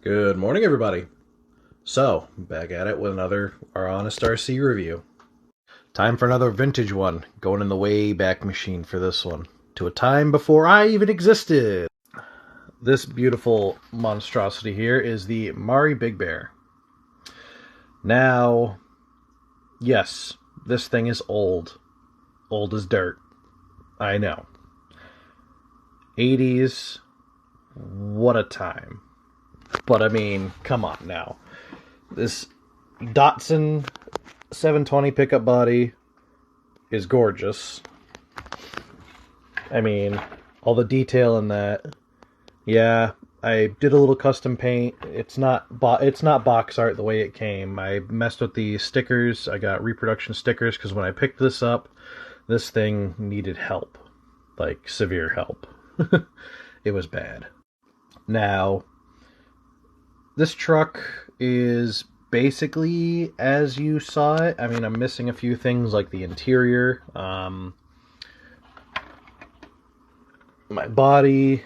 Good morning, everybody. So, back at it with another Our Honest RC review. Time for another vintage one. Going in the way back machine for this one. To a time before I even existed. This beautiful monstrosity here is the Marui Big Bear. Now, yes, this thing is old. Old as dirt. I know. 80s, what a time. But I mean, come on now. This Datsun 720 pickup body is gorgeous. I mean, all the detail in that. Yeah, I did a little custom paint. It's not box art the way it came. I messed with the stickers. I got reproduction stickers because when I picked this up, this thing needed help. Like, severe help. It was bad. Now, this truck is basically as you saw it. I mean, I'm missing a few things like the interior. My body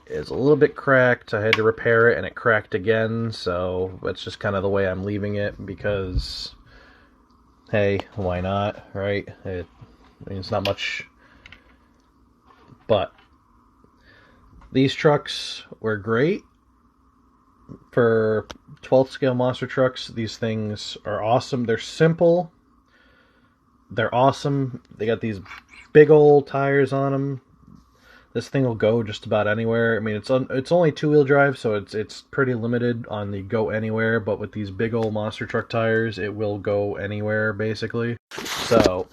is a little bit cracked. I had to repair it and it cracked again, so that's just kind of the way I'm leaving it because, hey, why not, right? I mean, it's not much, but these trucks were great. For 12th scale monster trucks, these things are awesome. They're simple. They're awesome. They got these big old tires on them. This thing will go just about anywhere. I mean, it's only two-wheel drive, so it's pretty limited on the go anywhere, but with these big old monster truck tires, it will go anywhere, basically. So,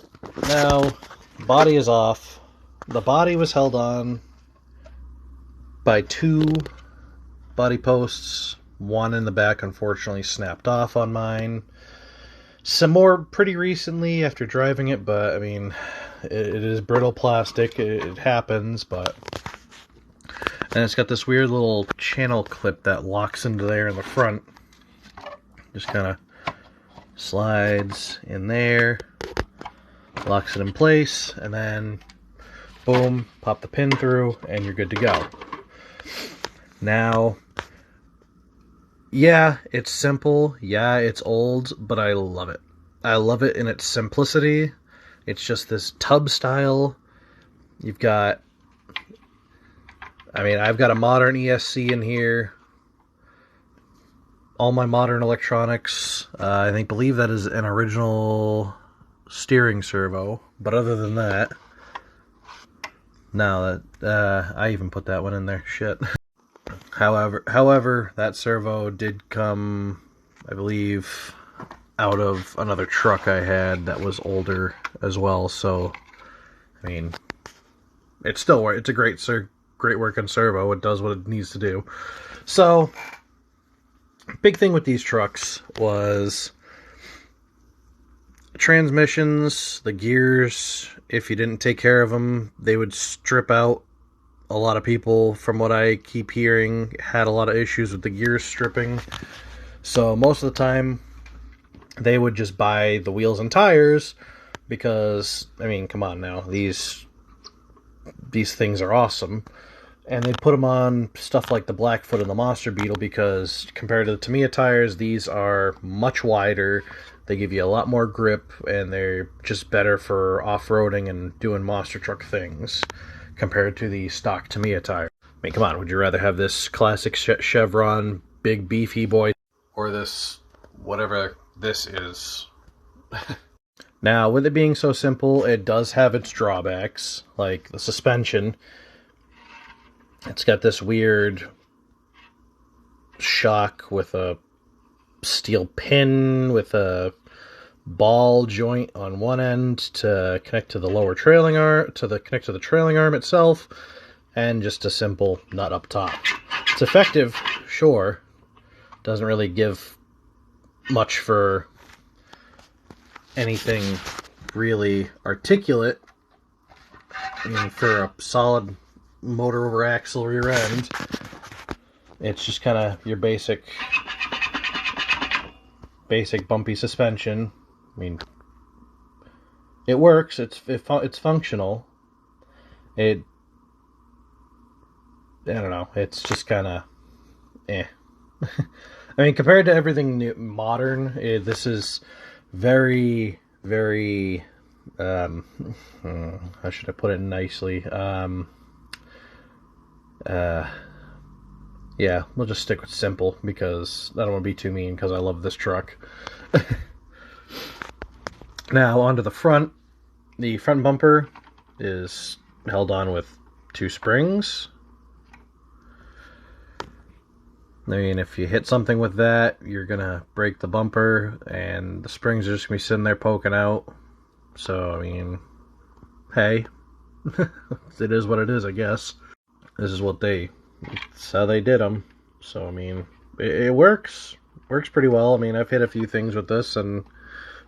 now, body is off. The body was held on by two body posts. One in the back unfortunately snapped off on mine. Some more pretty recently after driving it, but I mean, it is brittle plastic. It happens, but... And it's got this weird little channel clip that locks into there in the front. Just kind of slides in there, locks it in place, and then boom, pop the pin through, and you're good to go. Now, yeah, it's simple. Yeah, it's old, but I love it. I love it in its simplicity. It's just this tub style. You've got, I mean, I've got a modern ESC in here. All my modern electronics. I believe that is an original steering servo. But other than that, no, I even put that one in there. Shit. However, that servo did come, I believe, out of another truck I had that was older as well. So, I mean, it's a great working servo. It does what it needs to do. So, big thing with these trucks was transmissions, the gears. If you didn't take care of them, they would strip out. A lot of people, from what I keep hearing, had a lot of issues with the gears stripping. So most of the time, they would just buy the wheels and tires because, I mean, come on now, these things are awesome. And they'd put them on stuff like the Blackfoot and the Monster Beetle because compared to the Tamiya tires, these are much wider. They give you a lot more grip, and they're just better for off-roading and doing monster truck things compared to the stock Tamiya tire. I mean, come on, would you rather have this classic Chevron big beefy boy or this whatever this is? Now, with it being so simple, it does have its drawbacks, like the suspension. It's got this weird shock with a steel pin with a ball joint on one end to connect to the lower trailing arm, connect to the trailing arm itself, and just a simple nut up top. It's effective, sure. Doesn't really give much for anything really articulate. I mean, for a solid motor over axle rear end, it's just kind of your basic bumpy suspension. I mean, it works. It's functional. I don't know. It's just kind of eh. I mean, compared to everything new, modern, this is very, very. How should I put it nicely? Yeah, we'll just stick with simple because I don't want to be too mean because I love this truck. Now, onto the front. The front bumper is held on with 2 springs. I mean, if you hit something with that, you're going to break the bumper, and the springs are just going to be sitting there poking out. So, I mean, hey, it is what it is, I guess. This is it's how they did them. So, I mean, it works. Works pretty well. I mean, I've hit a few things with this, and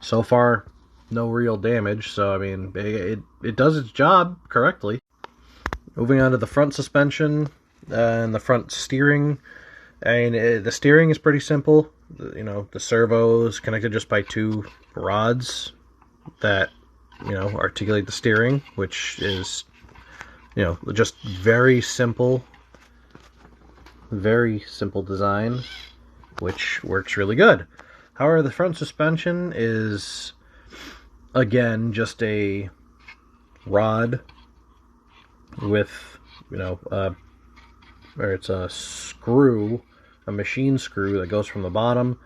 so far, no real damage. So, I mean, it does its job correctly. Moving on to the front suspension and the front steering. And the steering is pretty simple. You know, the servos connected just by 2 rods that, you know, articulate the steering, which is, you know, just very simple design, which works really good. However, the front suspension is, again, just a rod with, you know, or it's a screw, a machine screw that goes from the bottom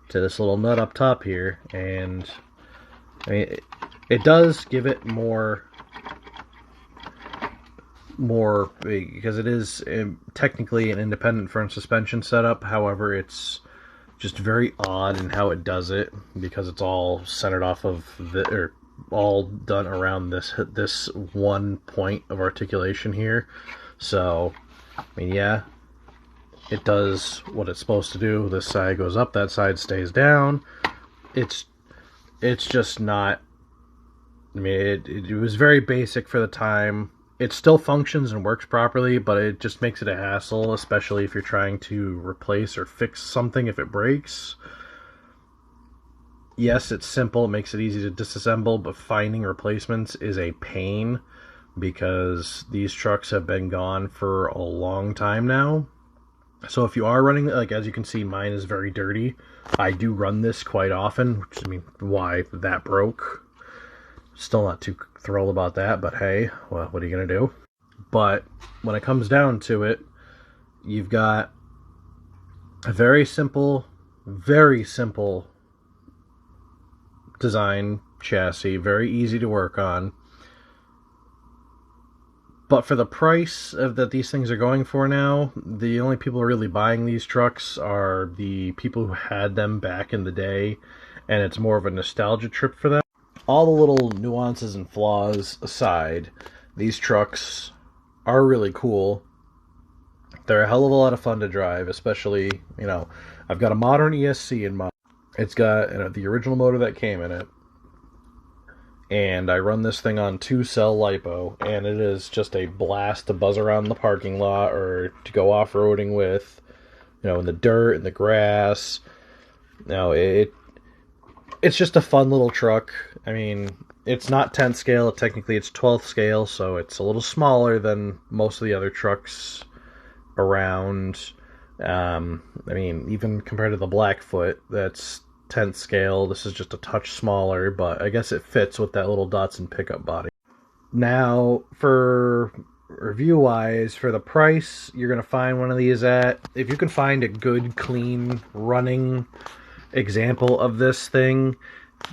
to this little nut up top here, and I mean, it does give it more because it is technically an independent front suspension setup. However, it's just very odd in how it does it because it's all centered off of or all done around this one point of articulation here. So, I mean, yeah, it does what it's supposed to do. This side goes up, that side stays down. It's just not. I mean, it was very basic for the time. It still functions and works properly, but it just makes it a hassle, especially if you're trying to replace or fix something if it breaks. Yes, it's simple, it makes it easy to disassemble, but finding replacements is a pain because these trucks have been gone for a long time now. So if you are running, like as you can see, mine is very dirty. I do run this quite often, which, I mean, why that broke. Still not too thrilled about that, but hey, well, what are you going to do? But when it comes down to it, you've got a very simple design chassis, very easy to work on. But for the price that these things are going for now, the only people really buying these trucks are the people who had them back in the day, and it's more of a nostalgia trip for them. All the little nuances and flaws aside, these trucks are really cool. They're a hell of a lot of fun to drive, especially, you know, I've got a modern ESC in mind. It's got, you know, the original motor that came in it. And I run this thing on 2-cell LiPo, and it is just a blast to buzz around the parking lot or to go off-roading with, you know, in the dirt, in the grass. You know, it's just a fun little truck. I mean, it's not 10th scale, technically it's 12th scale, so it's a little smaller than most of the other trucks around. I mean, even compared to the Blackfoot, that's 10th scale. This is just a touch smaller, but I guess it fits with that little Datsun pickup body. Now, for review-wise, for the price you're going to find one of these at, if you can find a good, clean, running example of this thing,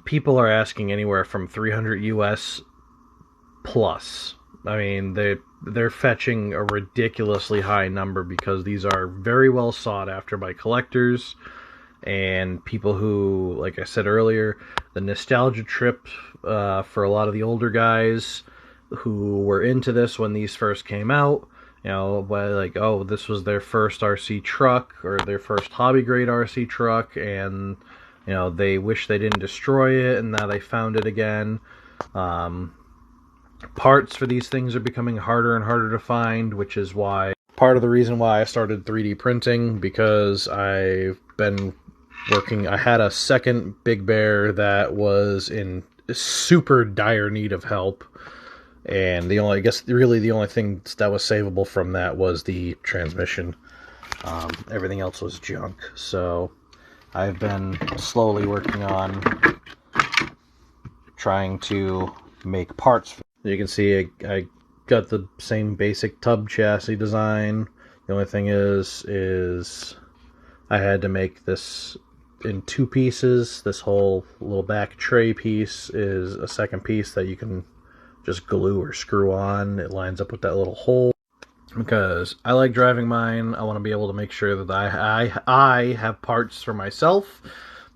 people are asking anywhere from $300 US plus. I mean, they're fetching a ridiculously high number because these are very well sought after by collectors and people who, like I said earlier, the nostalgia trip for a lot of the older guys who were into this when these first came out. You know, like, oh, this was their first RC truck or their first hobby grade RC truck, and, you know, they wish they didn't destroy it, and now they found it again. Parts for these things are becoming harder and harder to find, which is why, part of the reason why I started 3D printing, because I've been working, I had a second Big Bear that was in super dire need of help. And I guess really the only thing that was savable from that was the transmission. Everything else was junk. So I've been slowly working on trying to make parts. You can see I got the same basic tub chassis design. The only thing is I had to make this in 2 pieces. This whole little back tray piece is a second piece that you can just glue or screw on. It lines up with that little hole. Because I like driving mine, I want to be able to make sure that I have parts for myself,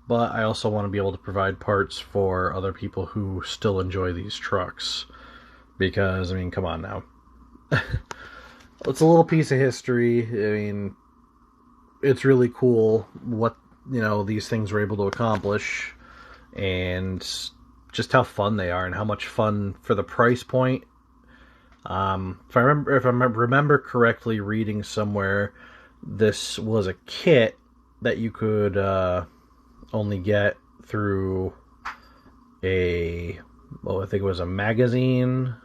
but I also want to be able to provide parts for other people who still enjoy these trucks. Because, I mean, come on now. It's a little piece of history. I mean, it's really cool what, these things were able to accomplish, and just how fun they are, and how much fun for the price point. If I remember correctly, reading somewhere, this was a kit that you could only get through I think it was a magazine.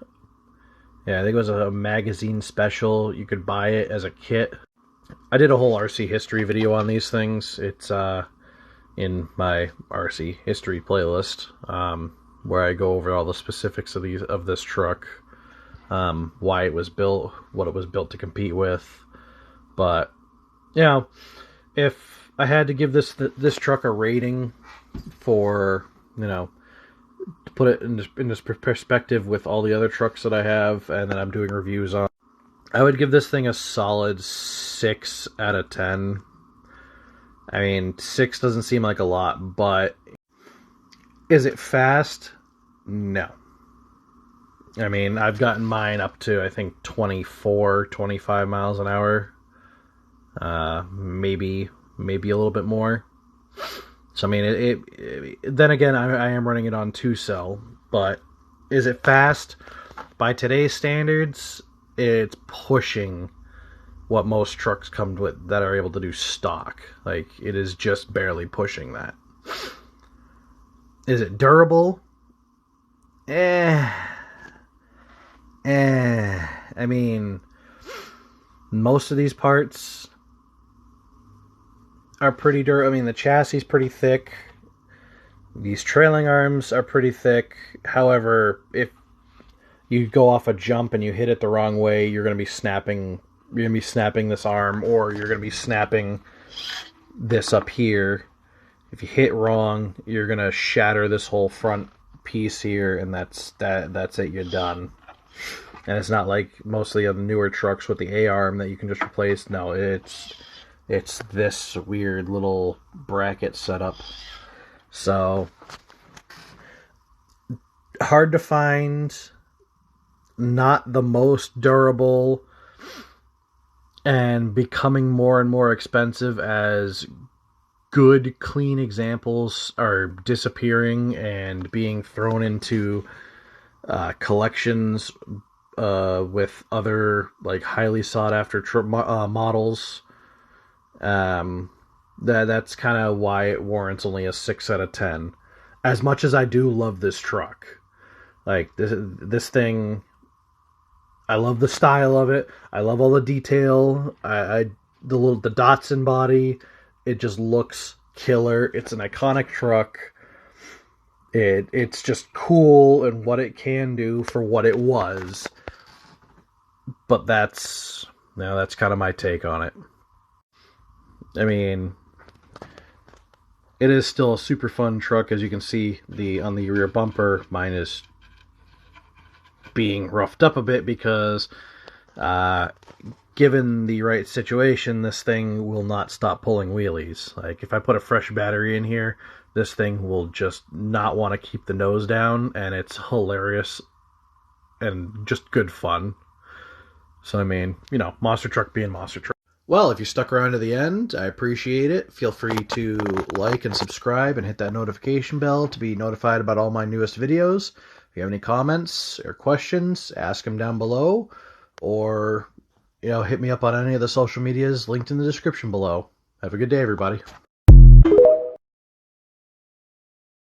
Yeah, I think it was a magazine special. You could buy it as a kit. I did a whole RC history video on these things. It's in my RC history playlist, where I go over all the specifics of this truck. Why it was built, what it was built to compete with. But, if I had to give this truck a rating for, to put it in this perspective with all the other trucks that I have and that I'm doing reviews on, I would give this thing a solid 6 out of 10. I mean, 6 doesn't seem like a lot, but is it fast? No. I mean, I've gotten mine up to, I think, 24, 25 miles an hour. Maybe a little bit more. So, I mean, then again, I am running it on 2-cell. But is it fast? By today's standards, it's pushing what most trucks come with that are able to do stock. Like, it is just barely pushing that. Is it durable? I mean, most of these parts are pretty durable. I mean, the chassis is pretty thick. These trailing arms are pretty thick. However, if you go off a jump and you hit it the wrong way, you're going to be snapping. You're going to be snapping this arm, or you're going to be snapping this up here. If you hit wrong, you're going to shatter this whole front piece here, and that's it. You're done. And it's not like most of the other newer trucks with the A-arm that you can just replace. No, it's this weird little bracket setup. So, hard to find, not the most durable, and becoming more and more expensive as good, clean examples are disappearing and being thrown into collections with other like highly sought after models. That's kind of why it warrants only a 6 out of 10. As much as I do love this truck, like this thing, I love the style of it. I love all the detail. The Datsun body, it just looks killer. It's an iconic truck. It's just cool and what it can do for what it was. But that's kind of my take on it. I mean, it is still a super fun truck. As you can see, on the rear bumper, mine is being roughed up a bit because given the right situation, this thing will not stop pulling wheelies. Like, if I put a fresh battery in here, this thing will just not want to keep the nose down, and it's hilarious and just good fun. So, I mean, monster truck being monster truck. Well, if you stuck around to the end, I appreciate it. Feel free to like and subscribe and hit that notification bell to be notified about all my newest videos. If you have any comments or questions, ask them down below, or hit me up on any of the social medias linked in the description below. Have a good day, everybody.